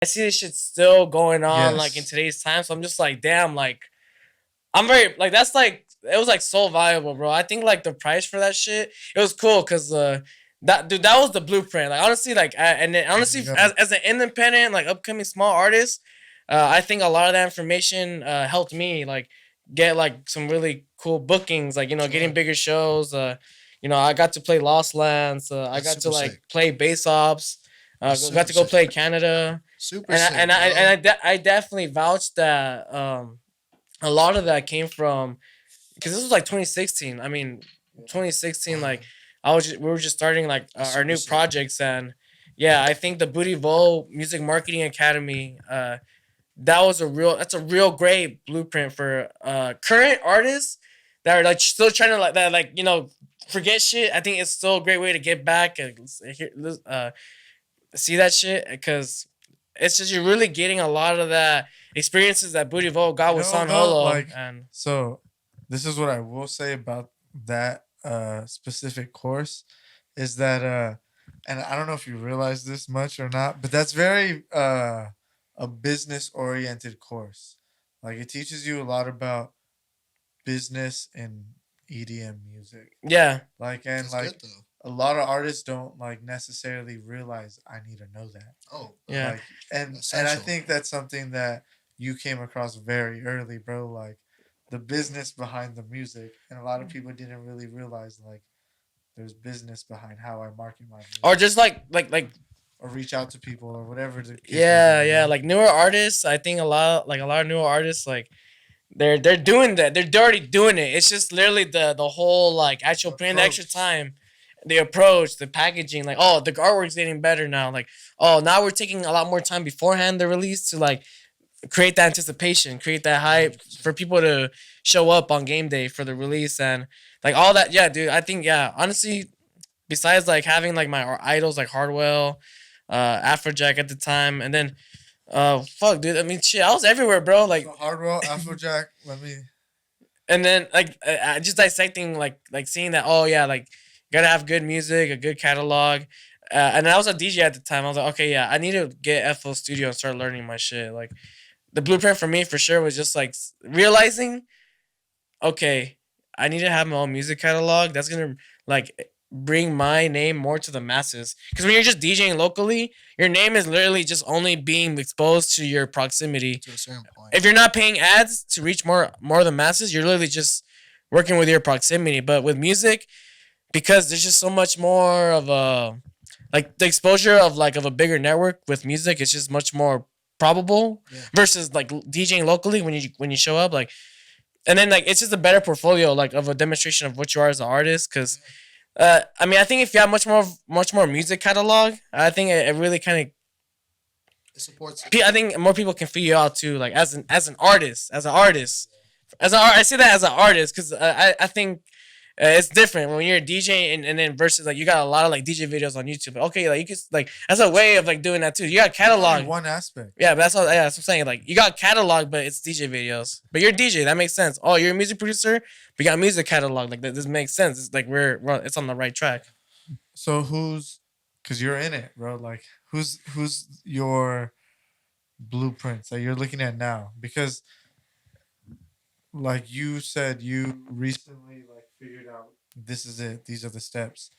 I see this shit still going on like in Yes. today's time. So I'm just like, damn, like I'm very like that's like it was like so valuable, bro. I think like the price for that shit, it was cool because that dude that was the blueprint. Like honestly, like and then There honestly you go. as an independent like upcoming small artist, I think a lot of that information helped me like get like some really cool bookings. Like getting Sure. bigger shows. I got to play Lost Lands. I That's got to super like sick. play bass ops. That's Got super to go sick. play Canada, Super and I sick, and I bro. and I, de- I definitely vouched that a lot of that came from because this was like 2016. I mean, 2016, like we were just starting like That's our super new sick. projects, and yeah, I think the Booty Vol Music Marketing Academy, that's a real great blueprint for current artists that are like still trying to like that like forget shit. I think it's still a great way to get back and see that shit because it's just you're really getting a lot of that experiences that Booty Vol got You with know Son though, Holo like, and so this is what I will say about that specific course is that and I don't know if you realize this much or not, but that's very a business oriented course. Like it teaches you a lot about business and EDM music. yeah. Like and That's good like though. a lot of artists don't like necessarily realize I need to know that. Oh, Yeah. Like and I essential. think that's something that you came across very early, bro. Like the business behind the music, and a lot of people didn't really realize like there's business behind how I market my Or music just like or reach out to people or whatever the case may be. yeah, You yeah, know? like newer artists, I think a lot of newer artists like they're doing that. They're already doing it. It's just literally the whole like actual putting the extra Approach. time, the approach, the packaging, like oh the artwork's getting better now. Like oh now we're taking a lot more time beforehand the release to like create that anticipation, create that hype for 100%. people to show up on game day for the release and like all that. Yeah, dude. I think yeah, honestly, besides like having like my idols like Hardwell, Afrojack at the time, and then fuck, dude. I mean, shit, I was everywhere, bro. So Like, Hardwell, Afrojack, let me. and then like just dissecting like seeing that. Oh yeah, like you gotta have good music, a good catalog. And I was a DJ at the time. I was like, okay, yeah, I need to get FL Studio and start learning my shit. Like the blueprint for me for sure was just like realizing okay, I need to have my own music catalog. That's gonna like bring my name more to the masses. Because when you're just DJing locally, your name is literally just only being exposed to your proximity. To a certain point. If you're not paying ads to reach more of the masses, you're literally just working with your proximity. But with music, because there's just so much more of a like the exposure of like of a bigger network with music, it's just much more probable Yeah. versus like DJing locally when you show up like and then like it's just a better portfolio like of a demonstration of what you are as an artist because Yeah. I mean I think if you have much more music catalog I think it really kind of It supports it. I think more people can figure you out too like as an artist I say that as an artist because I think it's different when you're a DJ and then versus like you got a lot of like DJ videos on YouTube okay like you can like that's a way of like doing that too you got That's only catalog. one aspect. Yeah, but that's all. Yeah, that's what I'm saying. Like you got catalog, but it's DJ videos. But you're a DJ. That makes sense. Oh, you're a music producer. But you got music catalog. Like this makes sense. It's like it's on the right track. So who's, cause you're in it, bro. Like who's your blueprints that you're looking at now? Because like you said, you recently like figured out this is it. These are the steps.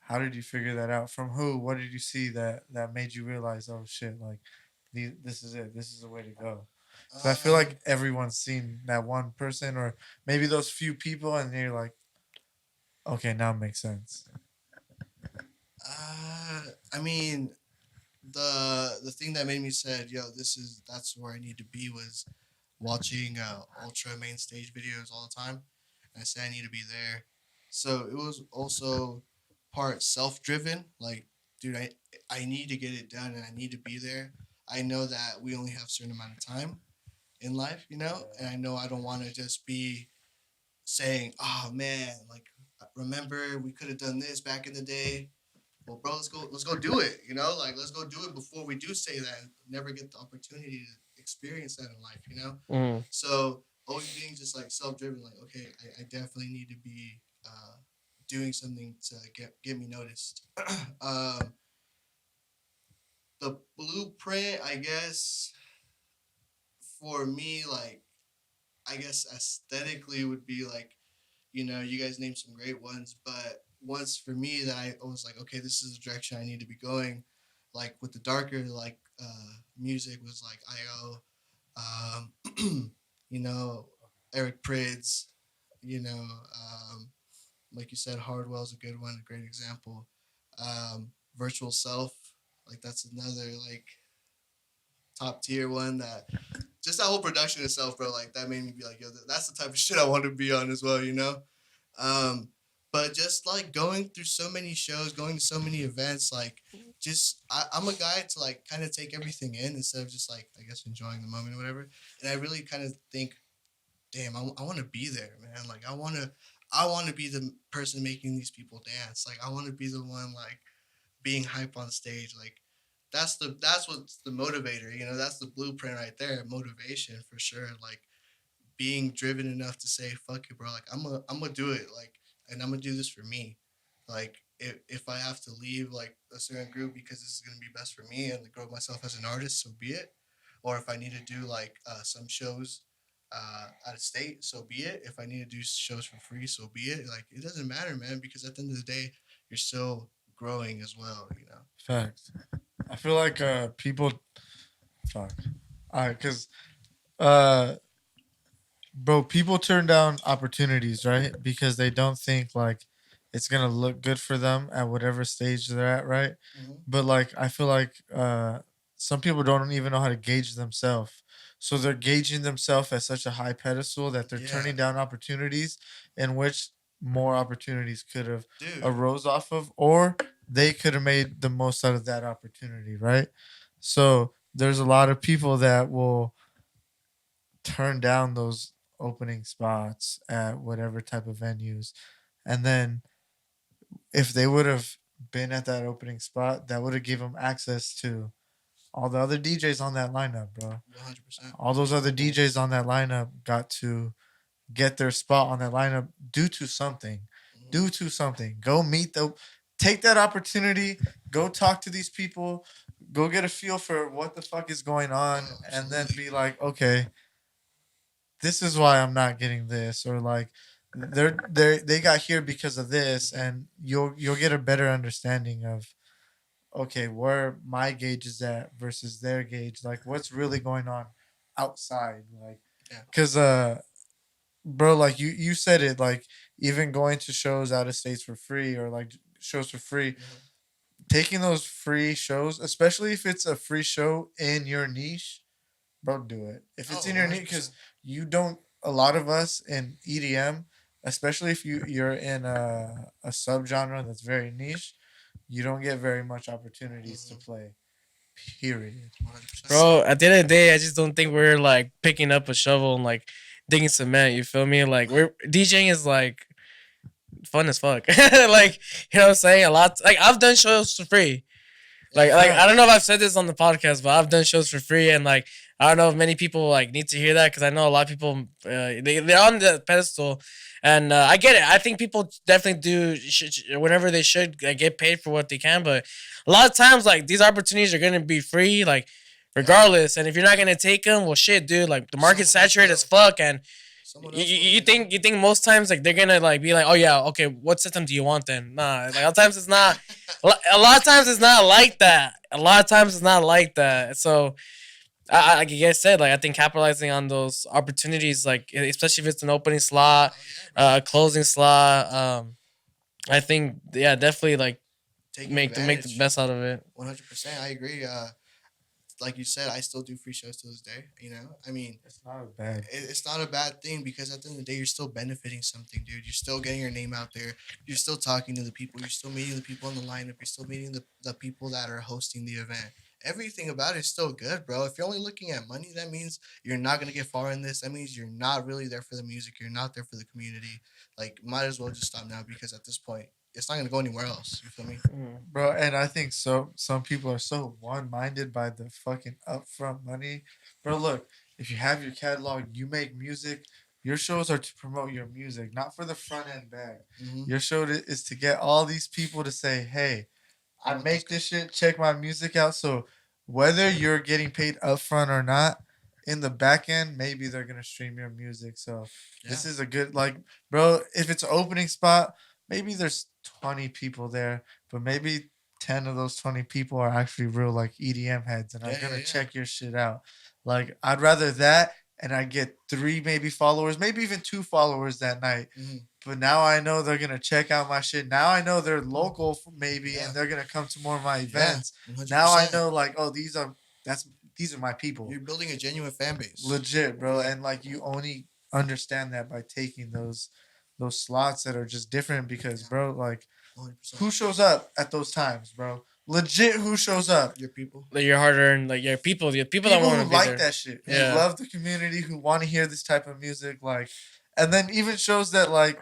How did you figure that out? From who? What did you see that made you realize, oh shit, like this is it. This is the way to go. Because I feel Um, like everyone's seen that one person or maybe those few people, and you're like, okay, now it makes sense. uh, I mean, the thing that made me said, "Yo, that's where I need to be," was watching ultra main stage videos all the time. And I said I need to be there. So it was also part self driven. Like, dude, I need to get it done and I need to be there. I know that we only have a certain amount of time in life, and I know I don't want to just be saying, "Oh man, like remember we could have done this back in the day." Well, bro, let's go do it. Like let's go do it before we do say that and never get the opportunity to experience that in life. Mm. So always being just like self driven, like okay, I definitely need to be doing something to get me noticed. um, the blueprint, I guess, for me, like, I guess aesthetically would be like, you guys named some great ones, but once for me that I was like, okay, this is the direction I need to be going. Like with the darker like music was like you know, Eric Prydz, you know, like you said, Hardwell's a good one, a great example. Virtual Self, like that's another like top tier one that just that whole production itself, bro, like that made me be like, yo, that's the type of shit I want to be on as well, you know? Um, but just like going through so many shows, going to so many events, like just I'm a guy to like kind of take everything in instead of just like I guess enjoying the moment or whatever. And I really kind of think, damn, I want to be there, man. Like I want to be the person making these people dance. Like I want to be the one like being hype on stage. Like that's what's the motivator. That's the blueprint right there. Motivation for sure. Like being driven enough to say fuck it, bro. Like I'm gonna do it. Like and I'm gonna do this for me. Like if I have to leave like a certain group because this is gonna be best for me and to grow myself as an artist, so be it. Or if I need to do like some shows out of state, so be it. If I need to do shows for free, so be it. Like it doesn't matter, man, because at the end of the day, you're still growing as well. Facts. I feel like people fuck. Cause uh bro, people turn down opportunities, right? Because they don't think like it's gonna look good for them at whatever stage they're at, right? Mm-hmm. But like I feel like some people don't even know how to gauge themselves. So they're gauging themselves at such a high pedestal that they're Yeah, turning down opportunities in which more opportunities could have dude. arose off of, or they could have made the most out of that opportunity, right? So there's a lot of people that will turn down those opening spots at whatever type of venues. And then if they would have been at that opening spot, that would have given them access to all the other DJs on that lineup, bro. 100%. All those other DJs on that lineup got to get their spot on that lineup due to something. Mm-hmm. Due to something. Go meet the take that opportunity, go talk to these people, go get a feel for what the fuck is going on, Oh, and then absolutely. be like, okay, this is why I'm not getting this, or like they got here because of this, and you'll get a better understanding of okay where my gauge is at versus their gauge, like what's really going on outside, like Yeah. because bro, like you said it, like even going to shows out of states for free or like shows for free, Mm-hmm. taking those free shows, especially if it's a free show in your niche, bro, do it. If it's Oh, in your niche, 100%. because you don't. A lot of us in EDM, especially if you're in a subgenre that's very niche, you don't get very much opportunities to Mm-hmm. play. Period. 100%. Bro, at the end of the day, I just don't think we're like picking up a shovel and like digging cement. You feel me? Like we're DJing is like fun as fuck. Like you know what I'm saying? A lot. Like I've done shows for free. Yeah. Like I don't Facts. know if I've said this on the podcast, but I've done shows for free, and like I don't know if many people like need to hear that because I know a lot of people they're on the pedestal, and I get it. I think people definitely do whenever they should get paid for what they can, but a lot of times like these opportunities are gonna be free, like Yeah. regardless. And if you're not gonna take them, well, shit, dude, like the market's Someone else saturated as will. fuck, and Someone you, else you will. you think you think most times like they're gonna like be like, oh yeah, okay, what system do you want then? Nah, like a lot of times it's not. A lot of times it's not like that. A lot of times it's not like that. So like you guys said, like I think capitalizing on those opportunities, like especially if it's an opening slot, Hell yeah, bro. closing slot, I think yeah, definitely like Taking make the advantage. best out of it. 100%. I agree. Like you said, I still do free shows to this day. I mean, It's not a bad. it's not a bad thing because at the end of the day, you're still benefiting something, dude. You're still getting your name out there. You're still talking to the people. You're still meeting the people in the lineup. You're still meeting the people that are hosting the event. Everything about it is still good, bro. If you're only looking at money, that means you're not gonna get far in this. That means you're not really there for the music. You're not there for the community. Like, might as well just stop now because at this point, it's not gonna go anywhere else. You feel me? Mm. Bro, and I think so. Some people are so one-minded by the fucking upfront money. Bro, look, if you have your catalog, you make music. Your shows are to promote your music, not for the front end bag. Mm-hmm. Your show is to get all these people to say, "Hey, I I want those make this shit. Check my music out." So whether you're getting paid upfront or not, in the back end, maybe they're gonna stream your music. So Yeah. this is a good like, bro. If it's an opening spot, maybe there's 20 people there, but maybe 10 of those 20 people are actually real like EDM heads and are Yeah, yeah, gonna yeah. check your shit out. Like I'd rather that and I get three maybe followers, maybe even two followers that night. Hmm. But now I know they're gonna check out my shit. Now I know they're local maybe Yeah. and they're gonna come to more of my Yeah. events. Now I 100%. know like, oh, that's these are my people. You're building a genuine fan base. Legit, bro. Yeah. And like you only understand that by taking those slots that are just different because Yeah. bro, like 100%. who shows up at those times, bro? Legit who shows up? Your people. Like your hard earned, like your people, the people that People want who to be like there. that shit, who Yeah. love the community, who want to hear this type of music, like, and then even shows that like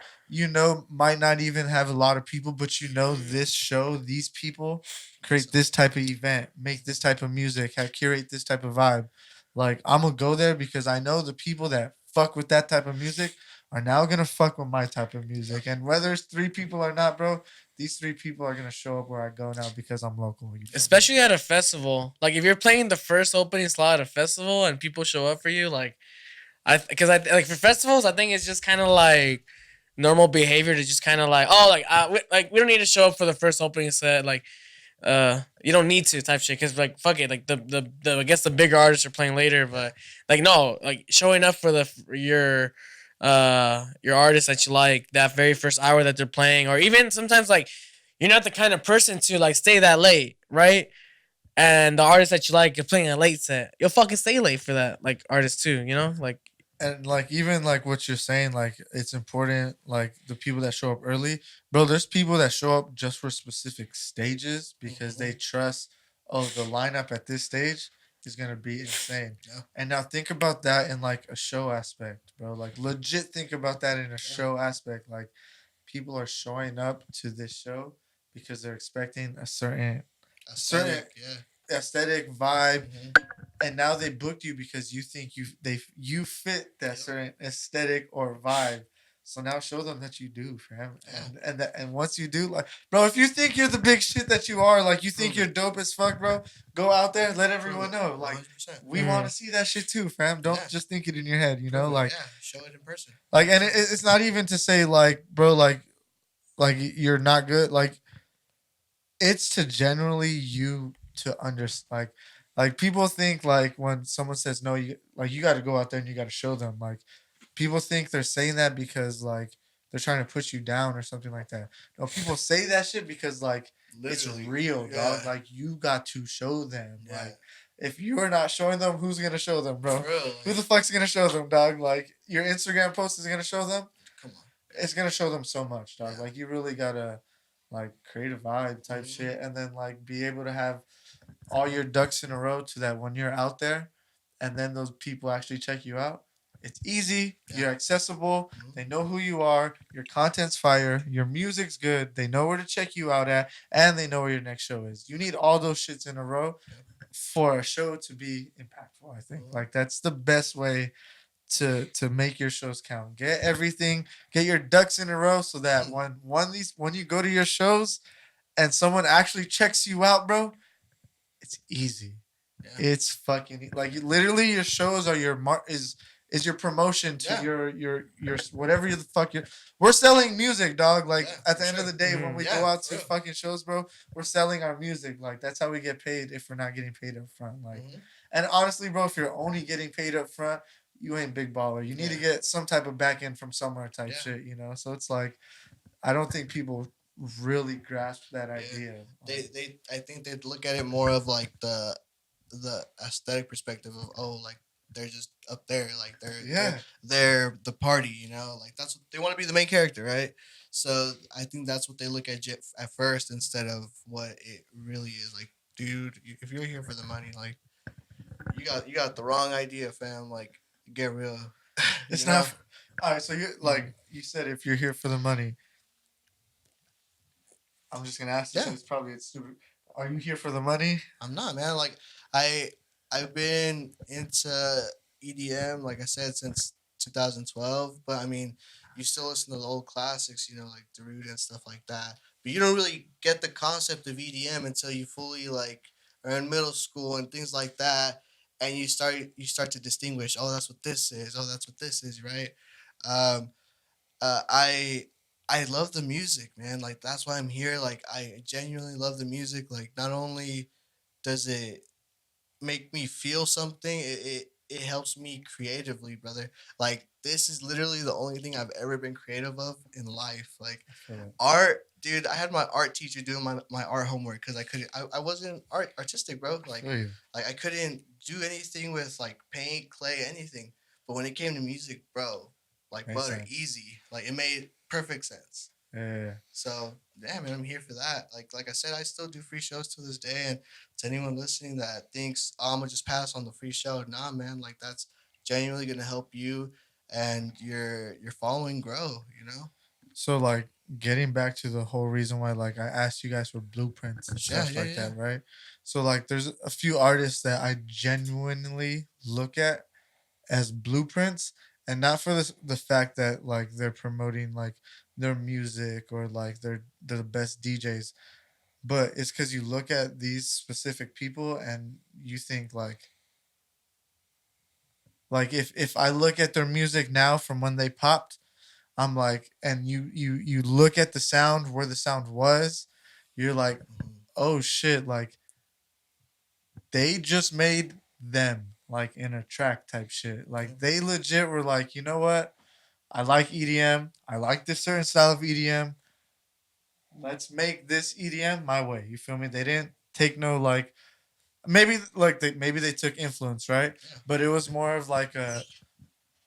might not even have a lot of people, but this show, these people create this type of event, make this type of music, curate this type of vibe. Like I'm gonna go there because I know the people that fuck with that type of music are now gonna fuck with my type of music, and whether it's three people or not, bro, these three people are gonna show up where I go now because I'm local. You feel me? Especially at a festival. Like if you're playing the first opening slot at a festival and people show up for you, like because I like for festivals, I think it's just kind of like normal behavior to just kind of like we don't need to show up for the first opening set. Like you don't need to type shit because like fuck it, like the I guess the bigger artists are playing later, but like no, like showing up for your artist that you like that very first hour that they're playing, or even sometimes like you're not the kind of person to like stay that late, right? And the artist that you like is playing a late set, you'll fucking stay late for that like artist too, like And like even like what you're saying, like it's important, like the people that show up early, bro. There's people that show up just for specific stages because they trust, oh, the lineup at this stage is gonna be insane. Yeah. And now think about that in like a show aspect, bro. Like legit think about that in a Yeah. show aspect. Like people are showing up to this show because they're expecting a certain Aesthetic. Yeah. aesthetic vibe, Hmm. and now they booked you because you think you fit that Yep. certain aesthetic or vibe. So now show them that you do, fam. Yeah. And once you do, like, bro, if you think you're the big shit that you are, like you think Prove you're dope as fuck, bro, go out there and let everyone know. Like 100%. we want to see that shit too, fam. Don't Yeah. just think it in your head, Prove it. like Yeah. Show it in person. and it's not even to say like, bro, like you're not good. Like it's to generally you to understand like people think like when someone says no you got to go out there and you got to show them like people think they're saying that because like they're trying to put you down or something like that. No, people say that shit because like Literally. it's real, Yeah. dog. Like you got to show them. Yeah. Like if you're not showing them, who's gonna show them, bro? For real, Who the fuck's gonna show them, dog? Like your Instagram post is gonna show them. come on. It's gonna show them so much, dog. Yeah. Like you really gotta like create a vibe type Mhm. shit, and then like be able to have all your ducks in a row to that when you're out there, and then those people actually check you out. It's easy. Yeah. You're accessible. Mhm. They know who you are. Your content's fire. Your music's good. They know where to check you out at, and they know where your next show is. You need all those shits in a row for a show to be impactful. I think Mhm. like that's the best way to make your shows count. Get everything, get your ducks in a row so that when you go to your shows and someone actually checks you out, bro, it's easy. Yeah. It's fucking like literally your shows are your is your promotion to Yeah. your whatever you the fuck you we're selling music, dog. Like Yeah, at the for end of sure. the day when we Yeah, go out for to real. fucking shows, bro, we're selling our music. Like that's how we get paid if we're not getting paid up front. Like Mhm. and honestly, bro, if you're only getting paid up front, you ain't big baller. You need to Yeah. get some type of back end from somewhere type Yeah. shit. So it's like I don't think people really grasp that Yeah. idea. I think they'd look at it more of like the aesthetic perspective of, oh, like they're just up there, like Yeah. they're the party, like that's what they want to be, the main character, right? So I think that's what they look at at first instead of what it really is. Like, dude, if you're here for the money, like you got the wrong idea, fam. Like, get real. It's You know? not. All right, so you like you said, if you're here for the money, I'm just gonna ask you. Yeah. So it's stupid. Are you here for the money? I'm not, man. Like I've been into EDM, like I said, since 2012. But I mean, you still listen to the old classics, like Darude and stuff like that. But you don't really get the concept of EDM until you fully like or in middle school and things like that, and you start to distinguish. Oh, that's what this is. Oh, that's what this is, right? Um, uh, I I love the music, man. Like that's why I'm here. Like I genuinely love the music. Like not only does it make me feel something, it helps me creatively, brother. Like this is literally the only thing I've ever been creative of in life. Like I feel it. art, dude. I had my art teacher doing my art homework because I wasn't artistic, bro. I feel you. Like I couldn't do anything with like paint, clay, anything. But when it came to music, bro, like Makes butter, sense. easy. Like it made perfect sense. Yeah. So yeah, man, I'm here for that. Like I said, I still do free shows to this day. And to anyone listening that thinks, oh, I'm gonna just pass on the free show, nah, man, like that's genuinely gonna help you and your following grow. You know? So like getting back to the whole reason why like I asked you guys for blueprints and Yeah, stuff yeah, like yeah. that, right? So like there's a few artists that I genuinely look at as blueprints, and not for the fact that like they're promoting like their music or like they're the best DJs, but it's because you look at these specific people and you think like if I look at their music now from when they popped, I'm like, and you look at the sound where the sound was, you're like, Mhm. oh shit, like they just made them like in a track type shit. Yeah. Like they legit were like, you know what? I like EDM. I like this certain style of EDM. Let's make this EDM my way. You feel me? They didn't take no like maybe like maybe they took influence, right? Yeah. But it was more of like a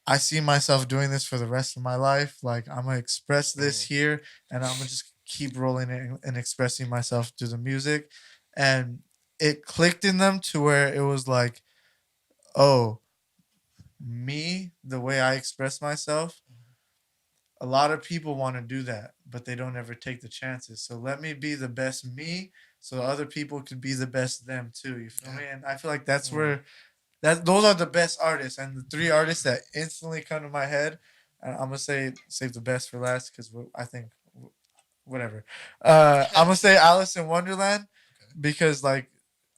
I see myself doing this for the rest of my life. Like I'm gonna express this Mhm. here, and I'm gonna just keep rolling it and expressing myself through the music, and it clicked in them to where it was like, oh, me, the way I express myself. A lot of people want to do that, but they don't ever take the chances. So let me be the best me, so other people could be the best them too. You feel Yeah. me? And I feel like that's Mm. where that those are the best artists, and the three artists that instantly come to my head. And I'm gonna say save the best for last because I think whatever. I'm gonna say Alice in Wonderland Okay. because like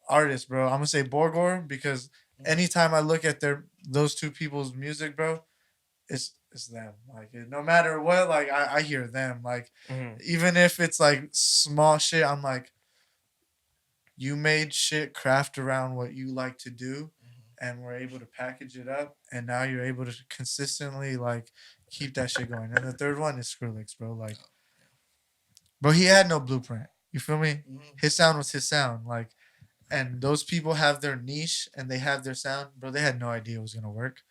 artists, bro. I'm gonna say Borgor because Mhm. anytime I look at those two people's music, bro, it's them. Like no matter what, like I hear them. Like Mm. even if it's like small shit, I'm like you made shit craft around what you like to do Mhm. and we're able to package it up and now you're able to consistently like keep that shit going. And the third one is Skrillex, bro. Like Oh, yeah. bro, he had no blueprint. You feel me? Mhm. His sound was his sound. Like and those people have their niche and they have their sound, bro. They had no idea it was gonna work.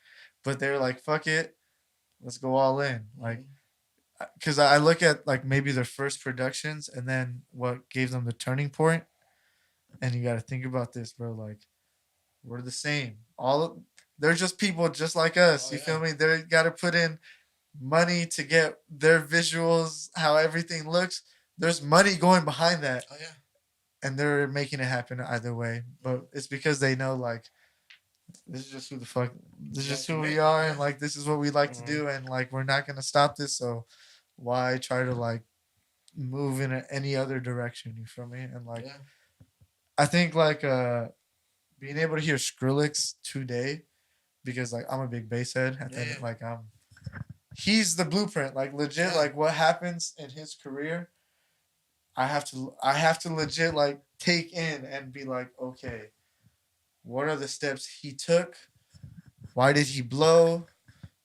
But they were like, fuck it, let's go all in. Like Mhm. because I look at like maybe their first productions and then what gave them the turning point, and you got to think about this, bro. Like we're the same. They're just people just like us. Oh You yeah. feel me? They got to put in money to get their visuals, how everything looks. There's money going behind that, Oh yeah. and they're making it happen either way. But Mhm. it's because they know like this is just who the fuck. This is You just guys can who we make it. are, and Yeah. like this is what we like to Mm. do, and like we're not gonna stop this. So why try to like move in any other direction? You feel me? And like Yeah. I think like being able to hear Skrillex today because like I'm a big bass head at Yeah. the end Yeah. like he's the blueprint like legit Yeah. like what happens in his career I have to legit like take in and be like okay, what are the steps he took, why did he blow,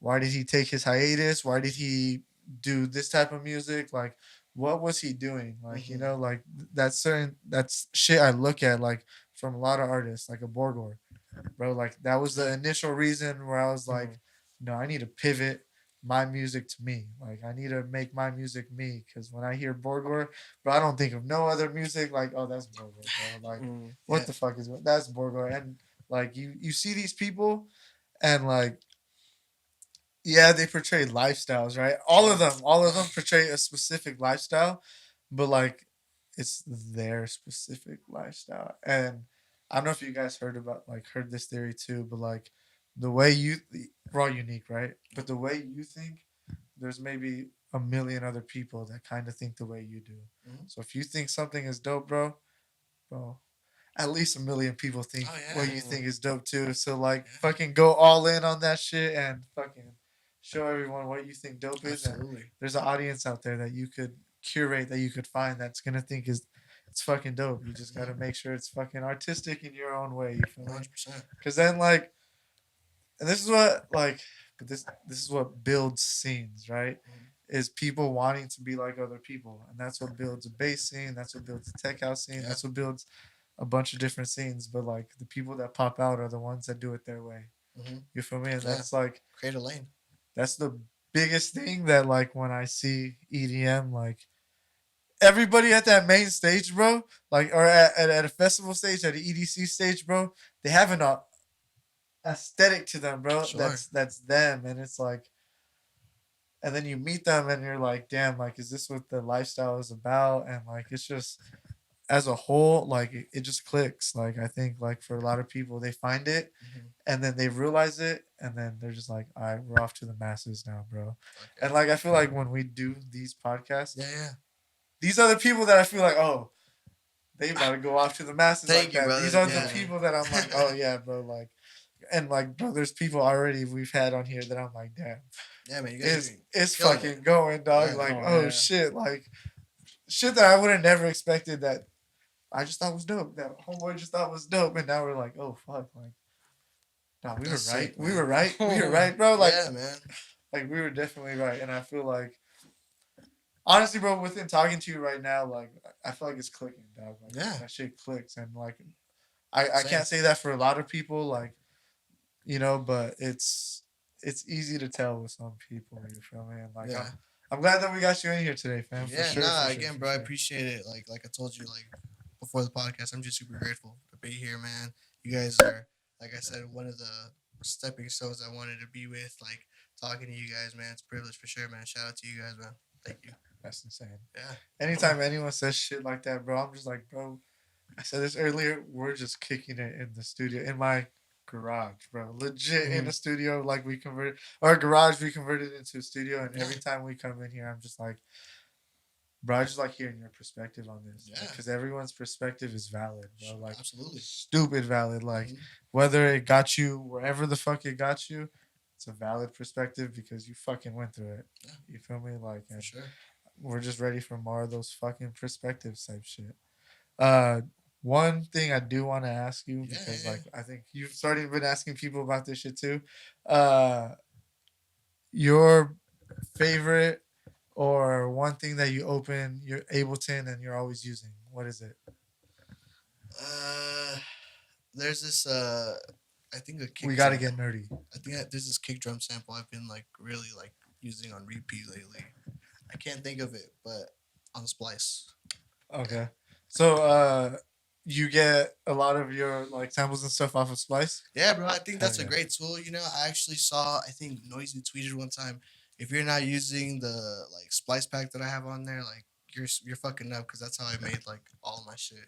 why did he take his hiatus, why did he do this type of music, like what was he doing, like Mhm. like that's shit I look at like from a lot of artists like a Borgor, bro. Like that was the Yeah. initial reason where I was like, Mm. no, I need to pivot my music to me. Like I need to make my music me. Because when I hear Borgor, bro, I don't think of no other music. Like, oh, that's Borgor, bro. Like, Mm. what Yeah. the fuck is that's Borgor? And like you see these people, and like yeah, they portray lifestyles, right? Oh yeah. All of them portray a specific lifestyle, but like it's their specific lifestyle. And I don't know if you guys heard this theory too, but like the way we're all unique, right? But the way you think, there's maybe a million other people that kind of think the way you do. Mhm. So if you think something is dope, bro, at least a million people think Oh what yeah. you think is dope too. So like Yeah. fucking go all in on that shit and fucking show everyone what you think dope is. And Absolutely. there's an audience out there that you could curate, that you could find, that's gonna think is it's fucking dope. You just gotta make sure it's fucking artistic in your own way. You feel me? 100%. Because then like, and this is what like, but this is what builds scenes, right? Is people wanting to be like other people, and that's what builds a bass scene. That's what builds a tech house scene. Yeah. That's what builds a bunch of different scenes. But like the people that pop out are the ones that do it their way. Mm-hmm. You feel me? And Yeah. that's like Create a lane. that's the biggest thing that like when I see EDM, like everybody at that main stage, bro, like or at a festival stage, at an EDC stage, bro, they have an aesthetic to them, bro. Sure. That's them, and it's like, and then you meet them, and you're like, damn, like, is this what the lifestyle is about? And like, it's just as a whole, like, it just clicks. Like, I think like for a lot of people, they find it, Mm-hmm. and then they realize it, and then they're just like, all right, we're off to the masses now, bro. Okay. And like, I feel like when we do these podcasts, Yeah. these are the people that I feel like, oh, they about to go off to the masses Thank like you, that. brother. These are Yeah. the people that I'm like, oh yeah, bro, like, and like, bro, there's people already we've had on here that I'm like, damn, Yeah, man. You guys it's killing fucking it. going, dog. Yeah. Like, Oh, oh yeah. shit, like shit that I would have never expected that I just thought was dope. That homeboy just thought was dope, and now we're like, oh fuck, like, nah, we That's were right, sick, we man. were right, we were right, bro. Like, Yeah, man. like we were definitely right, and I feel like. Honestly, bro, within talking to you right now, like I feel like it's clicking, dog. Like, Yeah. that shit clicks, and like I Same. can't say that for a lot of people, like but it's easy to tell with some people. You feel me? And like Yeah. I'm glad that we got you in here today, fam. For Yeah, sure. nah, for sure, again, for bro, I sure. appreciate it. Like I told you, like before the podcast, I'm just super grateful to be here, man. You guys are, like I said, one of the stepping stones I wanted to be with. Like talking to you guys, man. It's a privilege for sure, man. Shout out to you guys, man. Thank you. That's insane. Yeah. Anytime anyone says shit like that, bro, I'm just like, bro. I said this earlier. We're just kicking it in the studio, in my garage, bro. Legit in the studio. Like we converted our garage, we converted into a studio, and every time we come in here, I'm just like, bro, I just like hearing your perspective on this. Yeah. Because everyone's perspective is valid, bro. Like Absolutely. stupid valid. Like Mhm. whether it got you wherever the fuck it got you, it's a valid perspective because you fucking went through it. Yeah. You feel me? Like, For sure. we're just ready for more of those fucking perspectives type shit. One thing I do want to ask you because like I think you've started been asking people about this shit too. Your favorite or one thing that you open your Ableton and you're always using. What is it? There's this I think a kick We gotta drum. get nerdy. I think there's this kick drum sample I've been like really like using on repeat lately. I can't think of it, but on Splice. Okay. So you get a lot of your like samples and stuff off of Splice? Yeah, bro. I think that's Hell a yeah. great tool. You know, I actually saw. I think Noisy tweeted one time. If you're not using the like Splice pack that I have on there, like you're fucking up because that's how I made like all of my shit.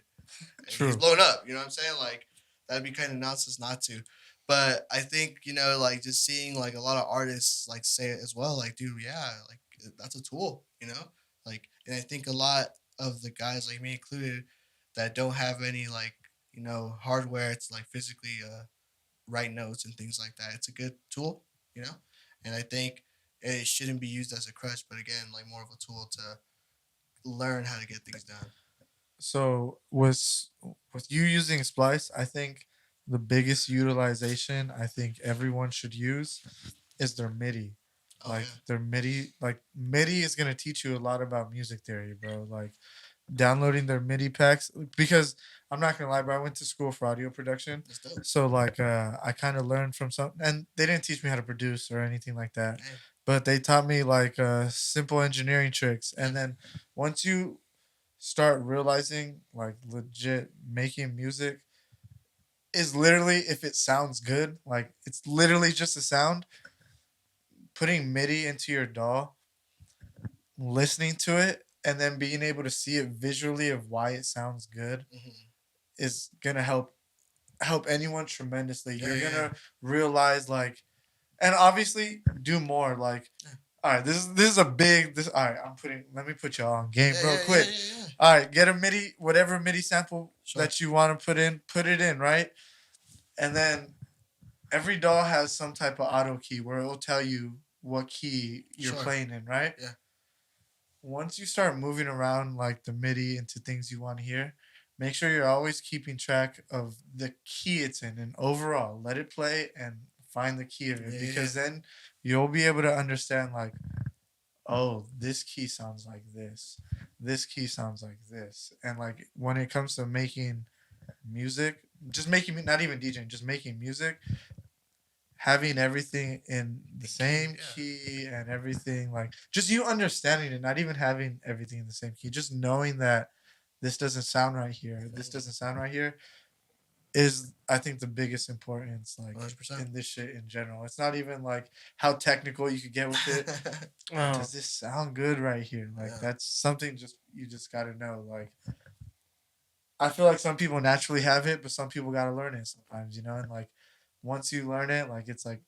And True. he's blown up. You know what I'm saying? Like that'd be kind of nonsense not to. But I think like just seeing like a lot of artists like say it as well. Like, dude, yeah, like that's a tool. Like, and I think a lot of the guys like me included that don't have any like hardware to like physically write notes and things like that. It's a good tool, and I think it shouldn't be used as a crutch, but again, like more of a tool to learn how to get things done. So with you using Splice, I think the biggest utilization I think everyone should use is their MIDI. Oh, Like yeah. their MIDI is gonna teach you a lot about music theory, bro. Like downloading their MIDI packs because I'm not gonna lie, bro. I went to school for audio production, That's dope. so like I kind of learned from some, and they didn't teach me how to produce or anything like that, Hey, but they taught me like simple engineering tricks, and then once you start realizing like legit making music is literally if it sounds good, like it's literally just a sound. Putting MIDI into your DAW, listening to it, and then being able to see it visually of why it sounds good mhm. is gonna help anyone tremendously. Yeah, You're yeah. gonna realize like, and obviously do more. Like, Yeah. All right, this is a big this. All right, Let me put y'all on game Yeah, real yeah, yeah, quick. yeah, yeah. All right, get a MIDI, whatever MIDI sample Sure. that you want to put it in, right? And then every DAW has some type of auto key where it will tell you what key you're Sure. playing in, right? Yeah. Once you start moving around like the MIDI into things you want to hear, make sure you're always keeping track of the key it's in and overall let it play and find the key of it, Yeah, because yeah. then you'll be able to understand like, oh, this key sounds like this key sounds like this. And like when it comes to making music, just making, not even DJing, just making music, having everything in the same Yeah. key and everything, like just you understanding it, not even having everything in the same key, just knowing that this doesn't sound right here, this doesn't sound right here, is I think the biggest importance, like 100%. in this shit in general. It's not even like how technical you could get with it. Oh, Does this sound good right here? Like Yeah. that's something just you just gotta know. Like I feel like some people naturally have it, but some people gotta learn it sometimes, you know. And like once you learn it, like it's like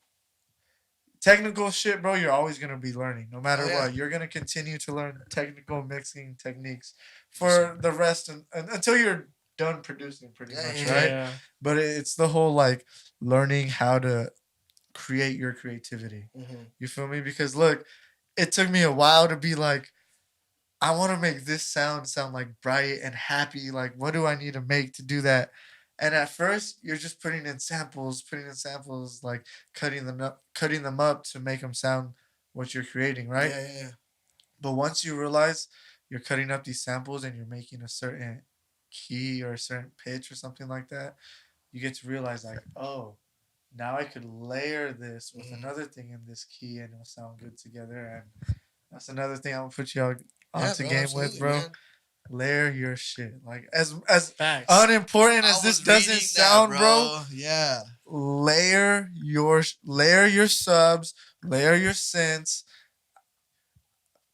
technical shit, bro. You're always gonna be learning, no matter Oh yeah. what. You're gonna continue to learn technical mixing techniques Yes, sir. for the rest, and until you're done producing, pretty Yeah, much, yeah, right? yeah. But it's the whole like learning how to create your creativity. Mm-hmm. You feel me? Because look, it took me a while to be like, I want to make this sound like bright and happy. Like, what do I need to make to do that? And at first, you're just putting in samples, like cutting them up to make them sound what you're creating, right? Yeah, yeah, yeah. But once you realize you're cutting up these samples and you're making a certain key or a certain pitch or something like that, you get to realize like, oh, now I could layer this with Mhm. another thing in this key and it'll sound good together. And that's another thing I'm gonna put you Yeah, onto bro. game with, Absolutely, bro. man. Layer your shit. Like as Facts. unimportant I as this was doesn't reading that, sound, bro, bro. Yeah. layer your subs, layer your synths.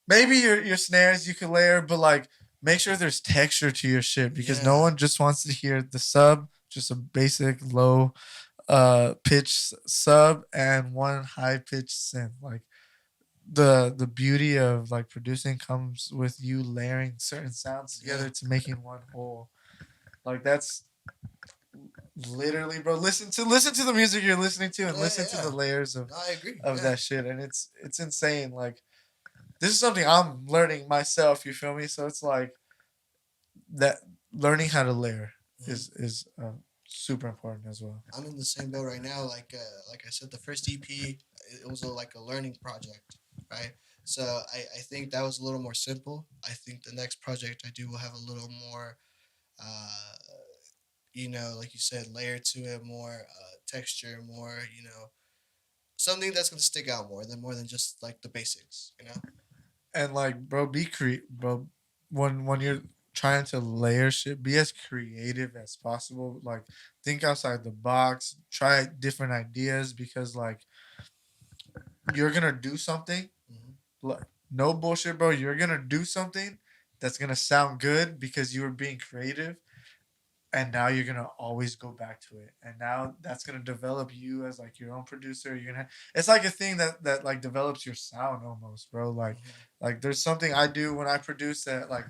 Maybe your snares you could layer, but like make sure there's texture to your shit, because no Yeah. one just wants to hear the sub, just a basic low pitch sub and one high pitch synth. Like the beauty of like producing comes with you layering certain sounds together Yeah. to making one whole. Like that's literally, bro. Listen to the music you're listening to and Yeah, listen to yeah. the layers No, I agree. of Yeah. that shit, and it's insane. Like this is something I'm learning myself. You feel me? So it's like that learning how to layer Mhm. is super important as well. I'm in the same boat right now. Like I said, the first EP, it was like a learning project, right? So I think that was a little more simple. I think the next project I do will have a little more, uh, like you said, layer to it, more texture, more, something that's gonna stick out more than just like the basics. And like, bro, bro. When you're trying to layer shit, be as creative as possible. Like, think outside the box. Try different ideas, because like you're gonna do something. Hmm. Like, no bullshit, bro. You're gonna do something that's gonna sound good because you were being creative, and now you're gonna always go back to it, and now that's gonna develop you as like your own producer. You're gonna, it's like a thing that like develops your sound almost, bro. Like there's something I do when I produce that like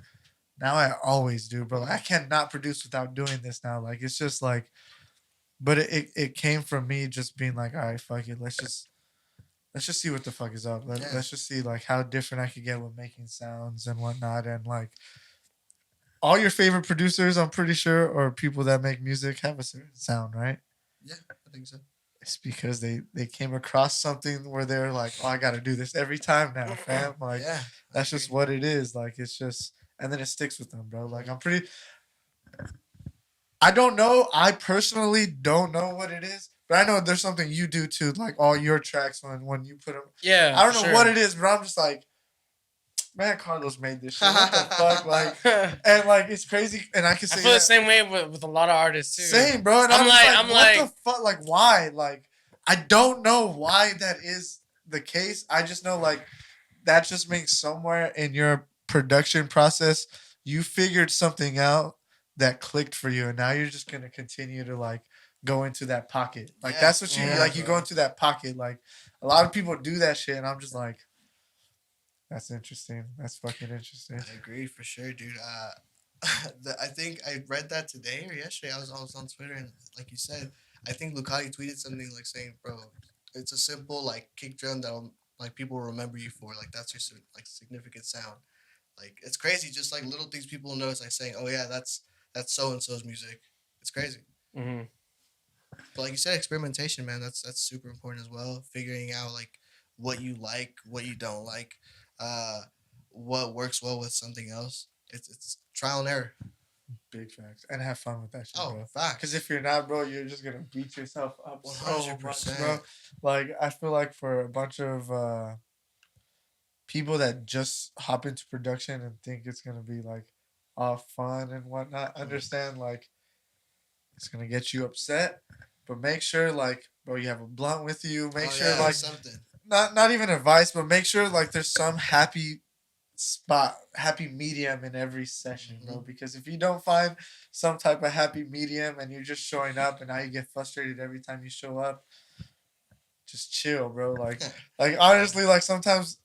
now I always do, bro. I cannot produce without doing this now. Like it's just like, but it came from me just being like, all right, fuck it, let's just see what the fuck is up. Yeah. Let's just see like how different I could get with making sounds and whatnot. And like all your favorite producers, I'm pretty sure, or people that make music have a certain sound, right? Yeah, I think so. It's because they came across something where they're like, oh, I got to do this every time now, fam. Like Yeah, I that's just agree. what it is. Like it's just, and then it sticks with them, bro. Like I don't know. I personally don't know what it is, but I know there's something you do to like all your tracks when you put them. Yeah, I for don't know what sure. it is, but I'm just like, man, Carlos made this shit. What the fuck, like, and like it's crazy. And I can I say feel the that same way with a lot of artists too. same, bro. And I'm just like, I'm what the like, fuck? Like, why? Like, I don't know why that is the case. I just know like that just means somewhere in your production process you figured something out that clicked for you, and now you're just gonna continue to like go into that pocket. Like Yeah, that's what you yeah, like. You go bro. into that pocket. Like a lot of people do that shit, and I'm just like, That's interesting. That's fucking interesting. I agree for sure, dude. I think I read that today or yesterday. I was on Twitter and like you said, I think Lucati tweeted something like saying, "Bro, it's a simple like kick drum that like people will remember you for. Like that's your like significant sound. Like it's crazy. Just like little things people know. It's like saying, oh yeah, that's so and so's music. It's crazy. Hmm. But like you said, experimentation, man. That's super important as well. Figuring out like what you like, what you don't like, uh, what works well with something else. It's trial and error. Big facts. And have fun with that shit, Oh, bro. Because facts. if you're not, bro, you're just gonna beat yourself up One so hundred much, bro. percent. Like I feel like for a bunch of people that just hop into production and think it's gonna be like all fun and whatnot, understand like it's gonna get you upset. But make sure like, bro, you have a blunt with you. Make Oh sure yeah, like something. not even advice, but make sure like there's some happy spot, happy medium in every session, bro. Mm-hmm. Because if you don't find some type of happy medium and you're just showing up and now you get frustrated every time you show up, just chill, bro. Like honestly, like sometimes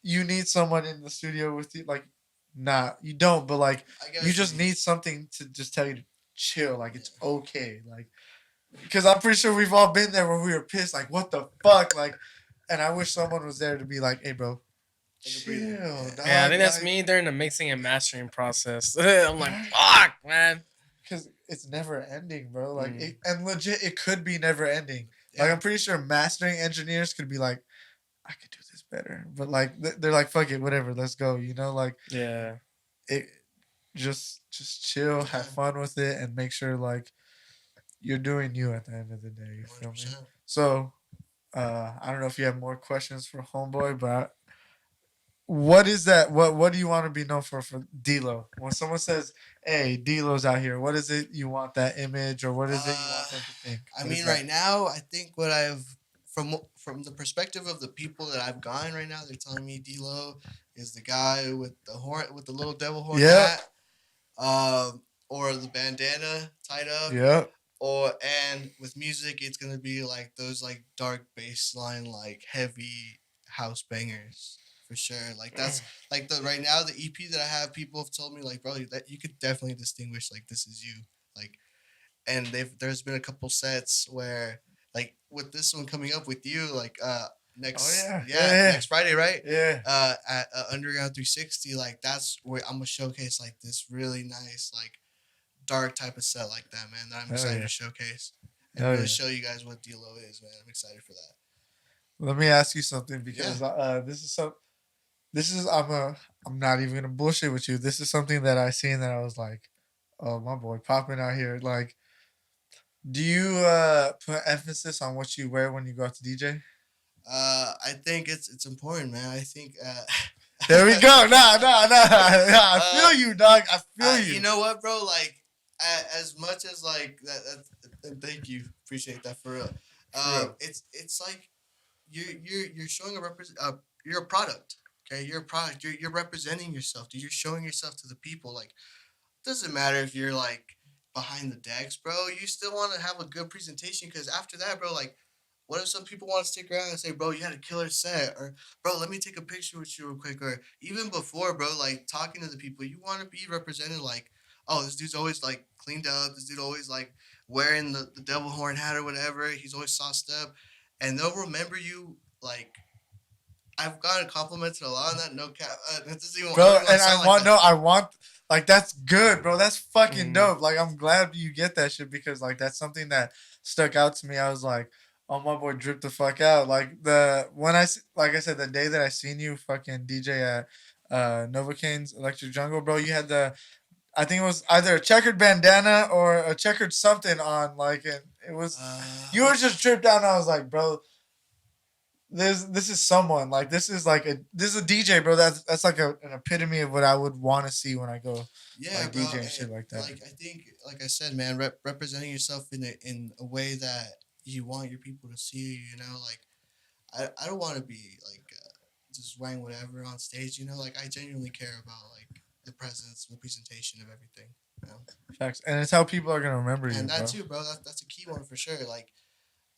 you need someone in the studio with you. Like, nah, you don't, but like I get you what you just mean. need something to just tell you to chill. Like it's Yeah. okay. Like because I'm pretty sure we've all been there where we were pissed. Like what the fuck, like. And I wish someone was there to be like, "Hey, bro, Take a breather. chill, Yeah. Yeah, I dog." think that's Like, me during the mixing and mastering process. I'm like, fuck, man. because it's never ending, bro. Like, Mm. and legit, it could be never ending. Like, Yeah. I'm pretty sure mastering engineers could be like, I could do this better, but like, they're like, fuck it, whatever, let's go. You know, like Yeah. it. Just chill, Yeah. have fun with it, and make sure like you're doing you at the end of the day. You One hundred feel me? percent. So, I don't know if you have more questions for Homeboy, but what is that? What do you want to be known for DLOW? When someone says, "Hey, DLOW's out here," what is it you want that image, or what is it you Uh, want them to think? I What is mean, that? right now, I think what I've from the perspective of the people that I've gotten right now, they're telling me D-Lo is the guy with the horn with the little devil horn Yep, hat, or the bandana tied up, yep. or and with music, it's gonna be like those like dark bass line, like heavy house bangers for sure. Like that's like the right now the EP that I have, people have told me like, bro, that you could definitely distinguish like this is you, like and there's been a couple sets where like with this one coming up with you like Oh next yeah, yeah yeah, next Friday, right, yeah. at Underground 360, like that's where I'm gonna showcase like this really nice like dark type of set like that, man, that I'm Hell excited yeah, to showcase and hell really yeah. show you guys what DLO is, man. I'm excited for that. Let me ask you something Yeah. because this is so. This is I'm not even gonna bullshit with you. This is something that I seen that I was like, oh my boy, popping out here. Like, do you put emphasis on what you wear when you go out to DJ? I think it's important, man. I think There we go. Nah. I uh, feel you, dog. I feel you you. know what, bro? Like, as much as like that, thank you, appreciate that for real. For real. It's like you're showing you're a product. Okay, you're a product. You're representing yourself. Dude. You're showing yourself to the people. Like, doesn't matter if you're like behind the decks, bro. You still want to have a good presentation because after that, bro, like. What if some people want to stick around and say, bro, you had a killer set? Or, bro, let me take a picture with you real quick. Or even before, bro, like talking to the people, you want to be represented like, oh, this dude's always like cleaned up. This dude always like wearing the devil horn hat or whatever. He's always sauced up. And they'll remember you like, I've gotten complimented a lot on that. No cap. It doesn't even, I don't Bro, even want and to sound I like want that. no, I want like that's good, bro. That's fucking Mm. dope. Like I'm glad you get that shit because like that's something that stuck out to me. I was like, oh my boy dripped the fuck out. Like like I said, the day that I seen you fucking DJ at Novocaine's Electric Jungle, bro, you had I think it was either a checkered bandana or a checkered something on, like, and it was you were just tripped out. And I was like, bro, this is someone like this is a DJ, bro. That's like an epitome of what I would want to see when I go Yeah, like bro. DJ and shit like that. Like I think, like I said, man, representing yourself in a way that you want your people to see you. You know, like I don't want to be like just wearing whatever on stage. You know, like I genuinely care about like the presence, the presentation of everything. You know, Facts, and it's how people are gonna remember you, and that bro. too, bro. That's a key one for sure. Like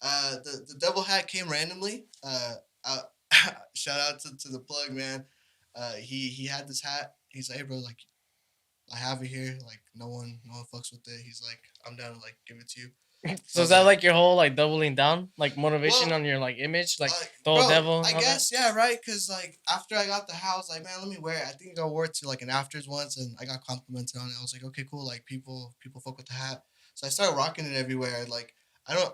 the double hat came randomly. Uh, shout out to the plug, man. he had this hat. He's like, hey bro, like I have it here. Like no one fucks with it. He's like, I'm down to like give it to you. So I So is was that like, like your whole like doubling down, like motivation well, on your like image, like the whole bro, devil I and all that? guess yeah, right. Cause like after I got the house, like man, let me wear it. I think I wore it to like an afters once, and I got complimented on it. I was like, okay, cool. Like people fuck with the hat, so I started rocking it everywhere. Like I don't,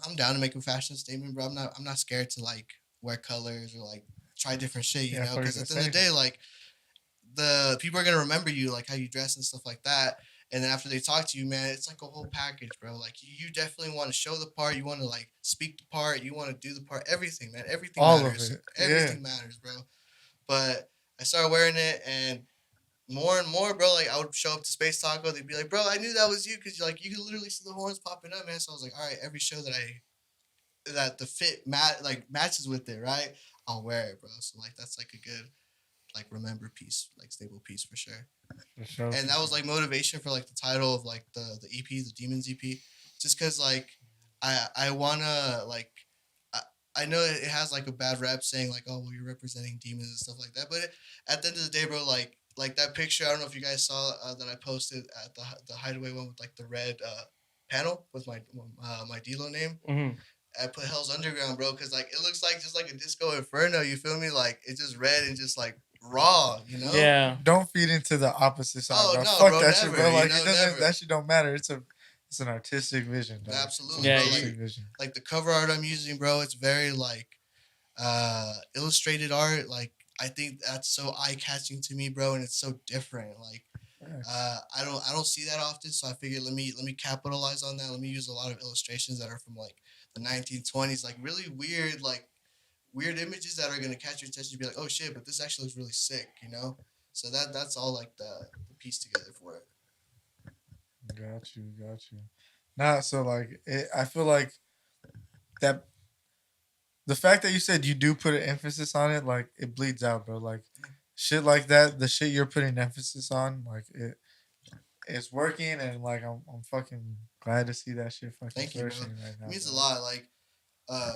I'm down to make a fashion statement, bro. I'm not scared to like wear colors or like try different shit, you Yeah, I know. thought you were Because at the gonna end of the say. day, like the people are gonna remember you, like how you dress and stuff like that. And then after they talk to you, man, it's like a whole package, bro. Like you definitely want to show the part, you want to like speak the part, you want to do the part, everything, man. Everything All of matters. it. Yeah. Everything matters, bro. But I started wearing it, and more and more, bro. Like I would show up to Space Taco, they'd be like, "Bro, I knew that was you," because like you could literally see the horns popping up, man. So I was like, "All right, every show that the fit matches with it, right? I'll wear it, bro." So like that's like a good like remember piece, like staple piece for sure. For sure. And that was like motivation for like the title of like the EP, the Demons EP, just because like I wanna like I, I know it has like a bad rep saying like, oh well, you're representing demons and stuff like that, but at the end of the day, bro, like that picture, I don't know if you guys saw that I posted at the Hideaway one with like the red panel with my DLOW name. Mm-hmm. I put Hell's Underground, bro, because like it looks like just like a disco inferno. You feel me? Like it's just red and just like raw, you know? Yeah. Don't feed into the opposite side, Oh bro. no, Fuck bro, that shit, never. bro. You Like know, it doesn't. never. That shit don't matter. It's an artistic vision, dog. Absolutely, It's an Yeah, bro. artistic Like vision. like the cover art I'm using, bro. It's very like illustrated art. Like I think that's so eye catching to me, bro, and it's so different. Like I don't see that often, so I figured let me capitalize on that. Let me use a lot of illustrations that are from like the 1920s, like really weird, like weird images that are gonna catch your attention. Be like, oh shit, but this actually looks really sick, you know. So that's all like the piece together for it. Got you. Nah, so like I feel like that the fact that you said you do put an emphasis on it, like it bleeds out, bro. Like shit like that, the shit you're putting emphasis on, like it's working, and like I'm fucking glad to see that shit fucking Thank you, bro. flourishing right It now, means a bro. lot. Like uh,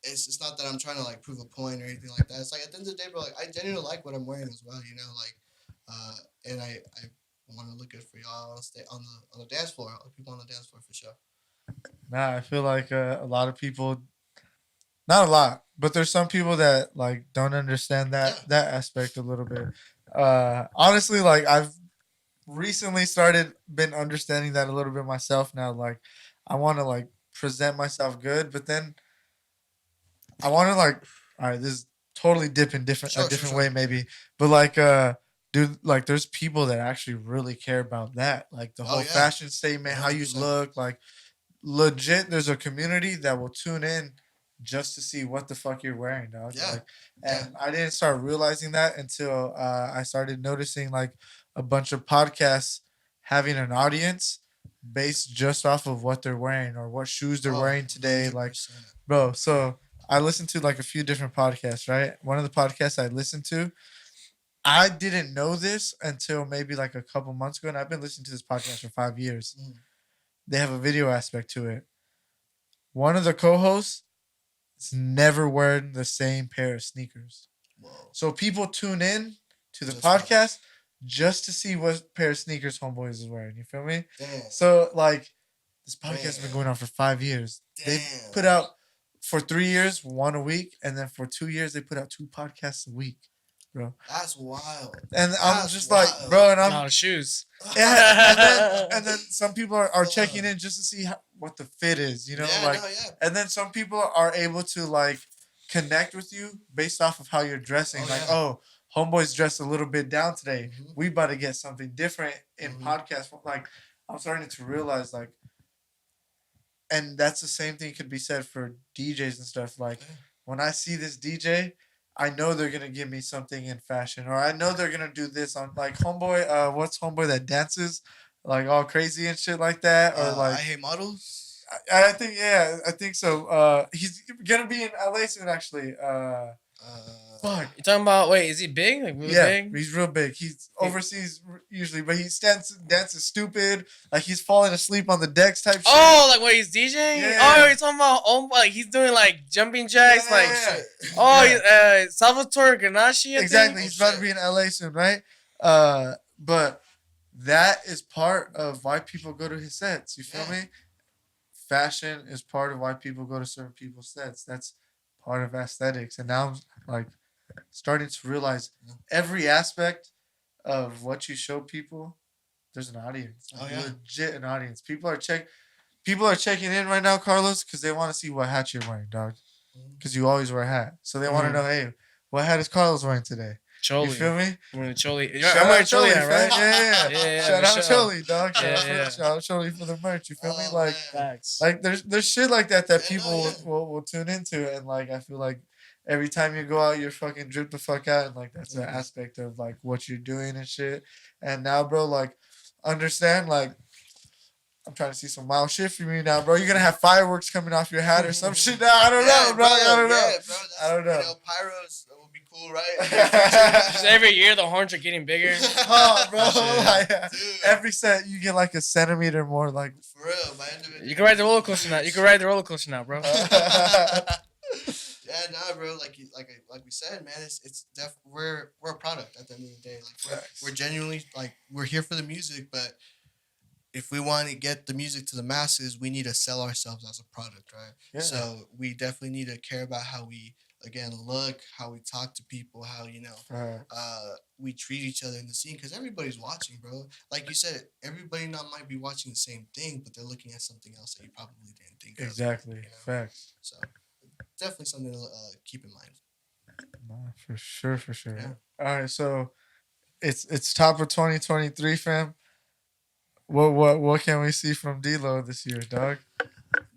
it's not that I'm trying to like prove a point or anything like that. It's like at the end of the day, bro, like I genuinely like what I'm wearing as well, you know, like and I want to look good for y'all on stay on the dance floor, people on the dance floor for sure. Nah, I feel like a lot of people, not a lot, but there's some people that like don't understand Yeah. that aspect a little bit. Honestly, like I've recently started been understanding that a little bit myself now. Like I want to like present myself good, but then I want to like, all right, this is totally a Sure, sure, different sure. way maybe, but like dude, like there's people that actually really care about that, like the Oh whole yeah, fashion statement, how you 100%. look, like legit. There's a community that will tune in just to see what the fuck you're wearing, dog. Yeah, Like, yeah. and I didn't start realizing that until I started noticing like a bunch of podcasts having an audience based just off of what they're wearing or what shoes they're Oh, wearing today. Like, 100%. bro, so I listened to like a few different podcasts, right? One of the podcasts I listened to, I didn't know this until maybe like a couple months ago, and I've been listening to this podcast for 5 years. Mm. They have a video aspect to it. One of the co-hosts is never wearing the same pair of sneakers. Whoa. So people tune in to the Just for that. podcast just to see what pair of sneakers Homeboys is wearing. You feel me? Damn. So like this podcast has been Damn. going on for 5 years. They Damn. put out for 3 years, one a week, and then for 2 years they put out 2 podcasts a week, bro. That's wild. And I'm That's just wild. like, bro, and A I'm lot of shoes. yeah, and then some people are checking in just to see what the fit is, you know, yeah, like, no, yeah. and then some people are able to like connect with you based off of how you're dressing. Oh, Like, yeah. oh, homeboy's dressed a little bit down today. Mhm. We about to get something different in Mhm. podcast. Like, I'm starting to realize like, and that's the same thing could be said for DJs and stuff. Like, Yeah. when I see this DJ, I know they're gonna give me something in fashion, or I know they're gonna do this on like homeboy. What's homeboy that dances like all crazy and shit like that, or I like hate models. I think, yeah, I think so. He's gonna be in LA soon, actually. Uh, fuck. You talking about? Wait, is he big? Like really Yeah, big? he's real big. He's overseas usually, but he dances stupid. Like he's falling asleep on the decks type shit. Oh, like what he's DJing? Yeah. Oh, you're talking about? Oh, like he's doing like jumping jacks, Yeah, like. yeah, yeah. Oh, Yeah. Salvatore Ganache. Exactly. Oh, He's about to shit. be in LA soon, right? But that is part of why people go to his sets. You feel Yeah. me? Fashion is part of why people go to certain people's sets. That's part of aesthetics. And now I'm like starting to realize every aspect of what you show people, there's an audience. Oh, Like, yeah. legit an audience. People are checking in right now, Carlos, because they want to see what hat you're wearing, dog. Because you always wear a hat. So they want to know, hey, what hat is Carlos wearing today? Choli. You feel me? I'm wearing a Choli. Shout I'm wearing out Choli, Choli, right? fam. Yeah. Yeah, Shout for out sure. Choli, dog. Yeah. Shout out Choli for the merch. You feel me? Oh, Like, man. Facts. like there's shit like that Yeah, people no, yeah. will tune into, and like I feel like every time you go out, you're fucking drip the fuck out, and like that's an Mhm. aspect of like what you're doing and shit. And now, bro, like understand, like I'm trying to see some wild shit from you now, bro. You're gonna have fireworks coming off your hat or some shit now. I don't know, bro. I don't know. Yeah, bro. I don't know. You know, pyros will be cool, right? Just every year the horns are getting bigger. Oh, bro. Shit. Like, Dude. every set you get like a centimeter more, like. For real, my individual. You can ride the roller coaster now. You can ride the roller coaster now, bro. Yeah, nah, bro. Like we said, man, we're a product at the end of the day. Like we're genuinely like we're here for the music, but if we want to get the music to the masses, we need to sell ourselves as a product, right? Yeah. So we definitely need to care about how we again look, how we talk to people, how we treat each other in the scene, because everybody's watching, bro. Like you said, everybody not might be watching the same thing, but they're looking at something else that you probably didn't think of. Exactly. You know? Facts. So definitely something to keep in mind. Nah, for sure. Yeah. All right, so it's top of 2023, fam. What can we see from DLOW this year, dog?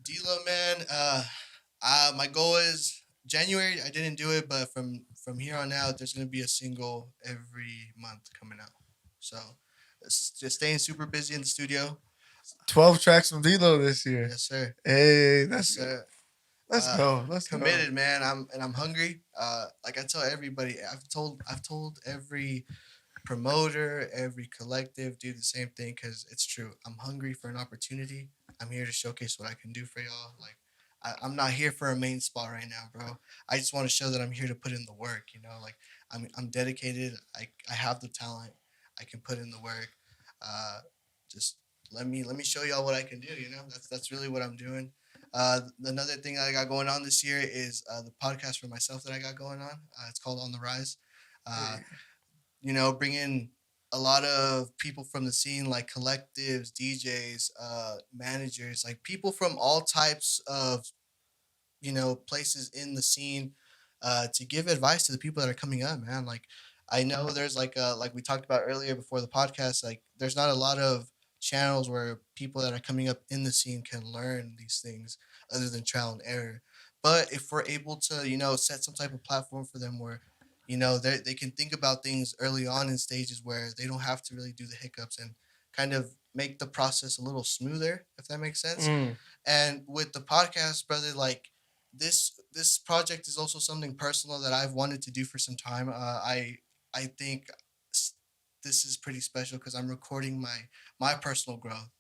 DLOW, man. My goal is January. I didn't do it, but from here on out, there's gonna be a single every month coming out. So just staying super busy in the studio. 12 tracks from DLOW this year. Yes, sir. Hey, Yes, that's sir. let's go. Let's Committed, man. I'm hungry. Like I tell everybody, I've told every promoter, every collective, do the same thing because it's true. I'm hungry for an opportunity. I'm here to showcase what I can do for y'all. Like I'm not here for a main spot right now, bro. I just want to show that I'm here to put in the work. You know, like I'm dedicated. I have the talent. I can put in the work. Just let me show y'all what I can do. You know, that's really what I'm doing. Another thing I got going on this year is the podcast for myself that I got going on. It's called On the Rise. You know, bringing a lot of people from the scene, like collectives, DJs, managers, like people from all types of, you know, places in the scene, to give advice to the people that are coming up, man. Like, I know there's like we talked about earlier before the podcast, like there's not a lot of channels where people that are coming up in the scene can learn these things other than trial and error. But if we're able to, you know, set some type of platform for them where, you know, they can think about things early on in stages where they don't have to really do the hiccups and kind of make the process a little smoother, if that makes sense. And with the podcast, brother, like this project is also something personal that I've wanted to do for some time. I think this is pretty special because I'm recording my personal growth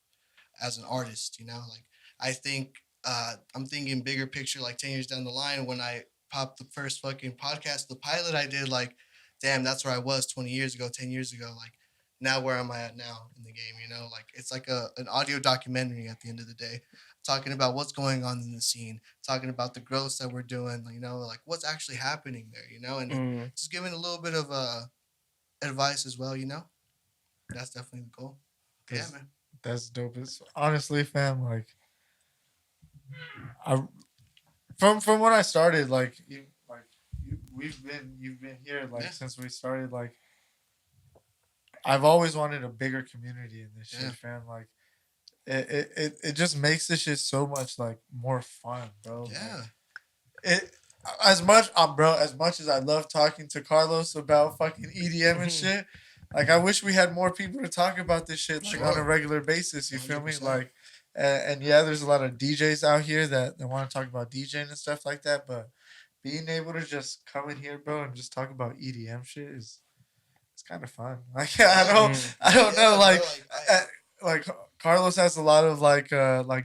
as an artist. You know, like I think I'm thinking bigger picture, like 10 years down the line when I popped the first fucking podcast, the pilot I did, like, damn, that's where I was 20 years ago, 10 years ago. Like, now where am I at now in the game? You know, like it's like an audio documentary at the end of the day, talking about what's going on in the scene, talking about the growth that we're doing, you know, like what's actually happening there, you know, and just giving a little bit of advice as well, you know. That's definitely the goal. Yeah, man. That's dope. It's honestly, fam, like I from when I started, you've been here since we started. Like I've always wanted a bigger community in this shit, fam. Like it just makes this shit so much like more fun, bro. Yeah. Like, as much as I love talking to Carlos about fucking EDM and shit, like I wish we had more people to talk about this shit like on a regular basis. You feel me? 100%. Like, and yeah, there's a lot of DJs out here that want to talk about DJing and stuff like that. But being able to just come in here, bro, and just talk about EDM shit is it's kind of fun. Like I don't know, Yeah, like bro, like uh, like Carlos has a lot of like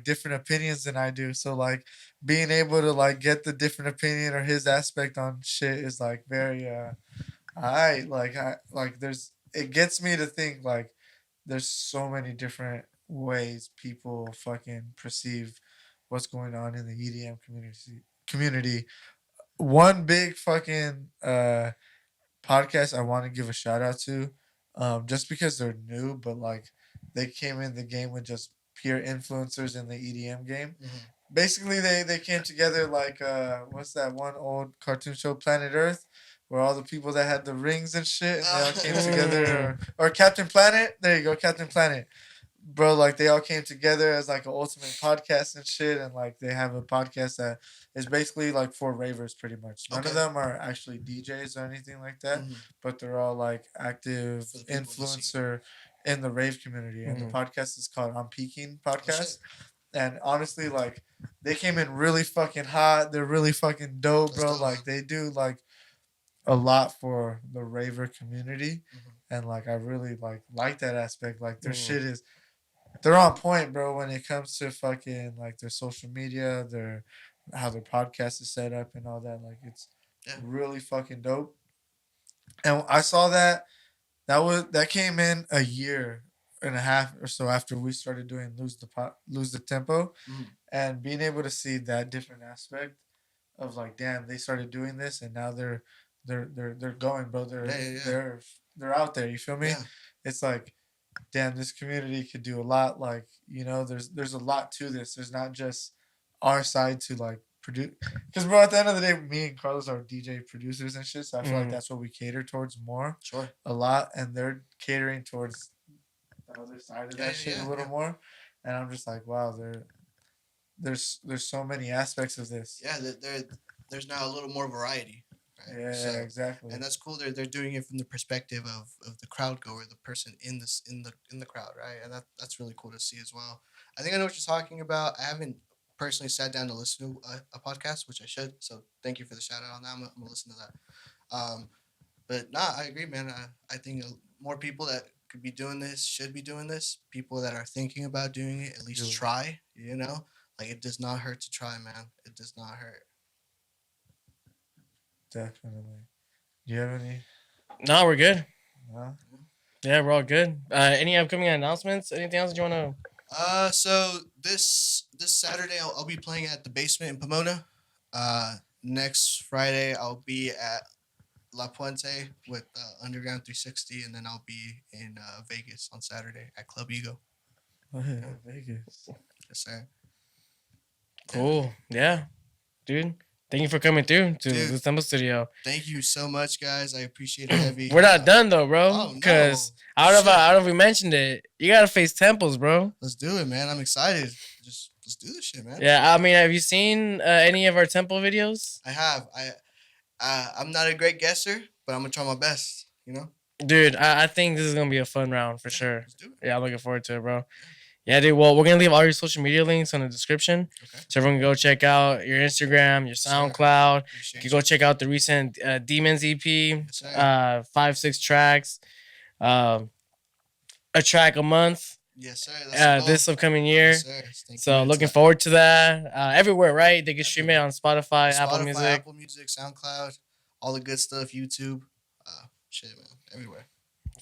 different opinions than I do. So like being able to like get the different opinion or his aspect on shit is like very I like there's it gets me to think like there's so many different ways people fucking perceive what's going on in the EDM community. One big fucking podcast I want to give a shout out to, just because they're new, but like they came in the game with just peer influencers in the EDM game. Mhm. Basically, they came together like what's that one old cartoon show, Planet Earth, where all the people that had the rings and shit, and they all came together, or Captain Planet. There you go, Captain Planet, bro. Like they all came together as like an ultimate podcast and shit, and like they have a podcast that is basically like for ravers, pretty much. None of Okay. them are actually DJs or anything like that, Mhm. but they're all like active For the people to see. influencer in the rave community, and the Mhm. podcast is called I'm Peaking Oh, Podcast. shit. And honestly, like they came in really fucking hot. They're really fucking dope, That's bro. dope, Like man. they do like a lot for the raver community, Mhm. and like I really like that aspect. Like their Mhm. shit is they're on point, bro, when it comes to fucking like their social media, their how their podcast is set up and all that. Like it's Yeah. really fucking dope. And I saw that came in a year and a half or so after we started doing lose the tempo, Mhm. and being able to see that different aspect of like, damn, they started doing this and now they're going, bro. Yeah. They're out there. You feel me? Yeah. It's like, damn, this community could do a lot. Like, there's a lot to this. There's not just our side to like produce. Because bro, at the end of the day, me and Carlos are DJ producers and shit. So I feel like Mhm. that's what we cater towards more Sure. a lot, and they're catering towards the other side of Yeah, that shit a little more. And I'm just like, wow, there's so many aspects of this. Yeah, there's now a little more variety. Right? Yeah, So, exactly. and that's cool. They're doing it from the perspective of the crowd goer, the person in the crowd, right? And that's really cool to see as well. I think I know what you're talking about. I haven't personally sat down to listen to a podcast, which I should. So thank you for the shout out on that. I'm gonna listen to that. But nah, I agree, man. I think more people that could be doing this should be doing this. People that are thinking about doing it, at least Yeah. try. Like it does not hurt to try, man. It does not hurt. Definitely. Do you have any? No, we're good. No? Yeah, we're all good. Any upcoming announcements? Anything else that you wanna? So this Saturday I'll be playing at the Basement in Pomona. Next Friday I'll be at La Puente with Underground 360, and then I'll be in Vegas on Saturday at Club Ego. Oh, yeah, Vegas. Yes, sir. Cool. Yeah, dude. Thank you for coming through to Dude. the Temple Studio. Thank you so much, guys. I appreciate it heavy. We're not done though, bro. Oh, no. Because I don't know if Shit. I don't know if we mentioned it. You gotta face Temples, bro. Let's do it, man. I'm excited. Just let's do this shit, man. Yeah, I mean, have you seen any of our Temple videos? I have. I'm not a great guesser, but I'm gonna try my best. Dude, I think this is gonna be a fun round for sure. Let's do it. Yeah, I'm looking forward to it, bro. Yeah, dude. Well, we're gonna leave all your social media links on the description, Okay. so everyone can go check out your Instagram, your sir. SoundCloud. You Appreciate can go check out the recent Demons EP, Yes, sir. 5-6 tracks, a track a month. Yes, sir. That's the This goal. upcoming year. Yes, sir. Thank So you. looking forward to that. Everywhere, right? They can stream it on Spotify, Apple Spotify, Music. Apple Music, SoundCloud, all the good stuff. YouTube, shit, man, everywhere.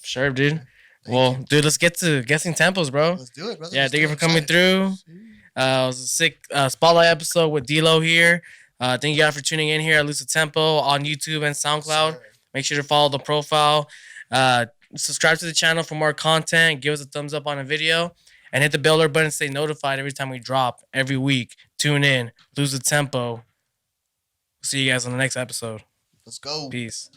Sure, dude. Thank Well, you. dude, let's get to guessing tempos, bro. Let's do it, brother. Yeah, Let's thank do you it. for coming Excited. through. It was a sick spotlight episode with DLOW here. Thank you guys for tuning in here at Lucid Tempo on YouTube and SoundCloud. Sir. Make sure to follow the profile. Subscribe to the channel for more content. Give us a thumbs up on a video. And hit the bell alert button to stay notified every time we drop every week. Tune in. Lose the tempo. See you guys on the next episode. Let's go. Peace.